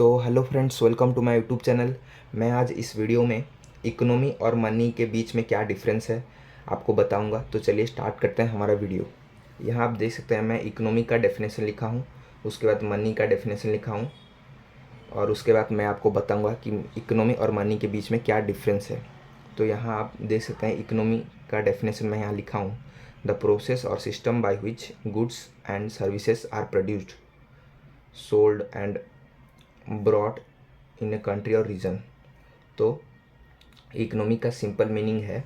तो hello friends, welcome to my YouTube channel. मैं आज इस वीडियो में इकोनॉमी और मनी के बीच में क्या डिफरेंस है आपको बताऊंगा। तो चलिए स्टार्ट करते हैं हमारा वीडियो। यहाँ आप देख सकते हैं मैं इकोनॉमी का डेफिनेशन लिखा हूँ, उसके बाद मनी का डेफिनेशन लिखा हूँ और उसके बाद मैं आपको बताऊँगा कि इकोनॉमी और मनी के बीच में क्या डिफरेंस है। तो यहाँ आप देख सकते हैं इकोनॉमी का डेफिनेशन मैं यहाँ लिखा हूँ, द प्रोसेस और system by which goods and services are produced, sold and broad in a country और रीजन। तो इकोनॉमी का सिंपल मीनिंग है,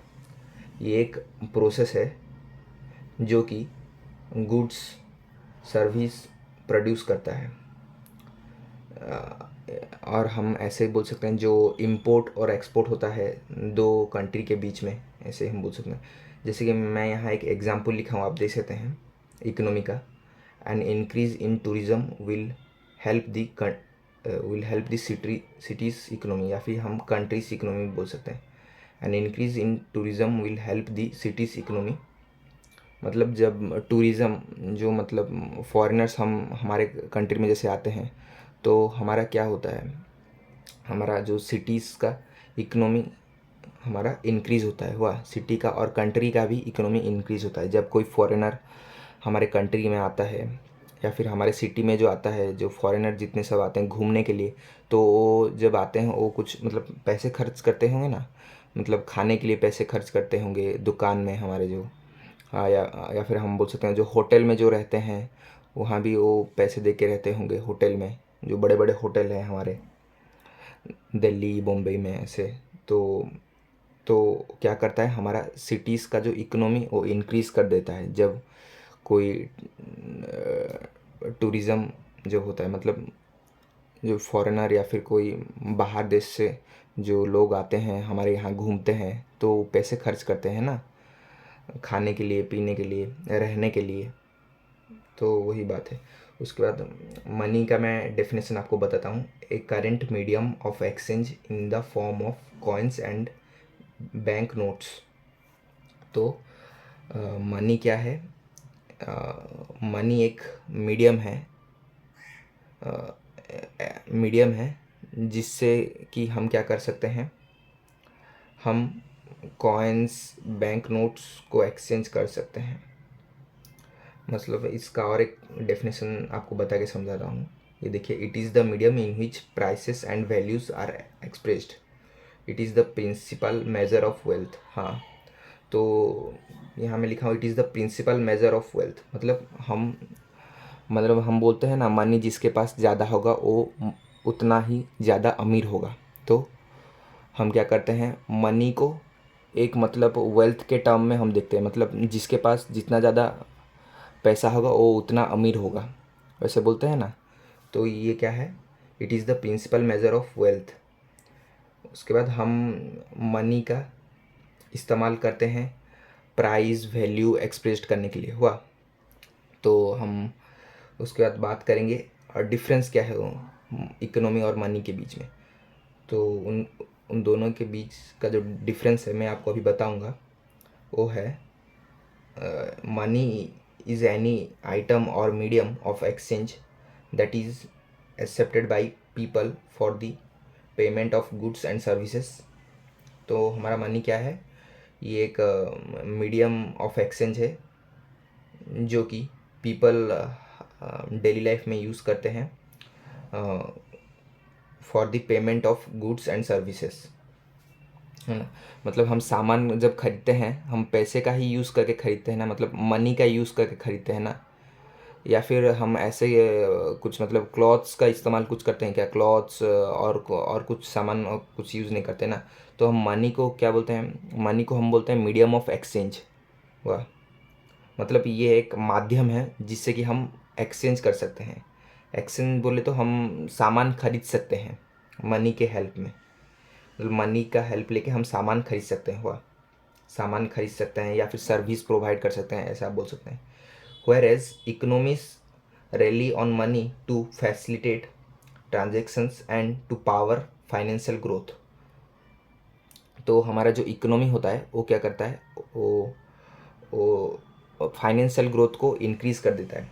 ये एक प्रोसेस है जो कि गुड्स सर्विस प्रोड्यूस करता है। और हम ऐसे बोल सकते हैं जो इंपोर्ट और एक्सपोर्ट होता है दो कंट्री के बीच में, ऐसे हम बोल सकते हैं। जैसे कि मैं यहाँ एक एग्जांपल लिखा हूँ, आप देख सकते हैं इकोनॉमी का। An increase in tourism will help the cities economy, या फिर हम कंट्रीज इकोनॉमी बोल सकते हैं। An increase in tourism will help the cities economy, मतलब जब टूरिज़्म जो मतलब फॉरेनर्स हम हमारे कंट्री में जैसे आते हैं तो हमारा क्या होता है, हमारा जो सिटीज़ का इकोनॉमी हमारा इंक्रीज़ होता है, हुआ सिटी का और कंट्री का भी इकोनॉमी इंक्रीज़ होता है जब कोई फॉरेनर हमारे कंट्री में आता है या फिर हमारे सिटी में जो आता है। जो फॉरेनर जितने सब आते हैं घूमने के लिए, तो वो जब आते हैं वो कुछ मतलब पैसे खर्च करते होंगे ना, मतलब खाने के लिए पैसे खर्च करते होंगे दुकान में हमारे जो, हाँ, या फिर हम बोल सकते हैं जो होटल में जो रहते हैं वहाँ भी वो पैसे दे के रहते होंगे होटल में, जो बड़े बड़े होटल हैं हमारे दिल्ली बॉम्बे में ऐसे। तो क्या करता है, हमारा सिटीज़ का जो इकोनॉमी वो इंक्रीज़ कर देता है जब कोई टूरिज़्म जो होता है, मतलब जो फॉरेनर या फिर कोई बाहर देश से जो लोग आते हैं हमारे यहाँ घूमते हैं तो पैसे खर्च करते हैं ना, खाने के लिए, पीने के लिए, रहने के लिए। तो वही बात है। उसके बाद मनी का मैं डेफिनेशन आपको बताता हूँ। A current medium of exchange in the form of coins and bank notes. तो मनी क्या है, मनी एक मीडियम है, मीडियम है जिससे कि हम क्या कर सकते हैं, हम कॉइन्स बैंक नोट्स को एक्सचेंज कर सकते हैं। मतलब इसका और एक डेफिनेशन आपको बता के समझाता हूँ। ये देखिए, it is the medium in which prices and values are expressed, it is the principal measure of wealth. हाँ, तो यहाँ मैं लिखा हूँ it is the principal measure of wealth, मतलब हम बोलते हैं ना, मनी जिसके पास ज़्यादा होगा वो उतना ही ज़्यादा अमीर होगा। तो हम क्या करते हैं, मनी को एक मतलब वेल्थ के टर्म में हम देखते हैं, मतलब जिसके पास जितना ज़्यादा पैसा होगा वो उतना अमीर होगा, वैसे बोलते हैं ना। तो ये क्या है, it is the principal measure of wealth. उसके बाद हम मनी का इस्तेमाल करते हैं प्राइस वैल्यू एक्सप्रेस करने के लिए, हुआ। तो हम उसके बाद बात करेंगे और डिफरेंस क्या है इकोनॉमी और मनी के बीच में। तो उन उन दोनों के बीच का जो डिफरेंस है मैं आपको अभी बताऊंगा। वो है, मनी इज़ एनी आइटम और medium of exchange that is accepted by people for the payment of goods and services. तो हमारा मनी क्या है, ये एक मीडियम ऑफ एक्सचेंज है जो कि पीपल डेली लाइफ में यूज़ करते हैं for the payment of goods and services, है ना। मतलब हम सामान जब खरीदते हैं हम पैसे का ही यूज़ करके खरीदते हैं ना, मतलब मनी का यूज़ करके खरीदते हैं ना। या फिर हम ऐसे कुछ मतलब क्लॉथ्स का इस्तेमाल कुछ करते हैं क्या, क्लॉथ्स और कुछ सामान कुछ यूज़ नहीं करते ना। तो हम मनी को क्या बोलते हैं, मनी को हम बोलते हैं मीडियम ऑफ एक्सचेंज, वाह। मतलब ये एक माध्यम है जिससे कि हम एक्सचेंज कर सकते हैं। एक्सचेंज बोले तो हम सामान खरीद सकते हैं मनी के हेल्प में, मतलब मनी का हेल्प लेके हम सामान खरीद सकते हैं, हुआ। सामान खरीद सकते हैं या फिर सर्विस प्रोवाइड कर सकते हैं, ऐसा आप बोल सकते हैं। Whereas economies rely on money to facilitate transactions and to power financial growth। तो हमारा जो इकोनॉमी होता है वो क्या करता है, वो फाइनेंशियल ग्रोथ को इंक्रीज़ कर देता है।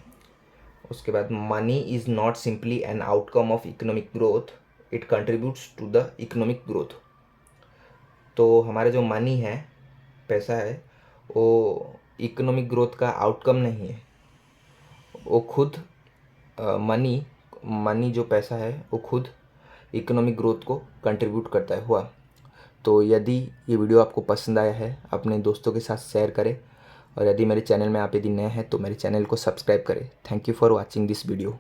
उसके बाद money is not simply an outcome of economic growth, it contributes to the economic growth. तो हमारा जो मनी है, पैसा है, वो इकोनॉमिक ग्रोथ का आउटकम नहीं है। वो खुद मनी जो पैसा है वो खुद इकोनॉमिक ग्रोथ को कंट्रीब्यूट करता है हुआ। तो यदि ये वीडियो आपको पसंद आया है, अपने दोस्तों के साथ शेयर करें, और यदि मेरे चैनल में आप यदि नए हैं तो मेरे चैनल को सब्सक्राइब करें। Thank you for watching this video.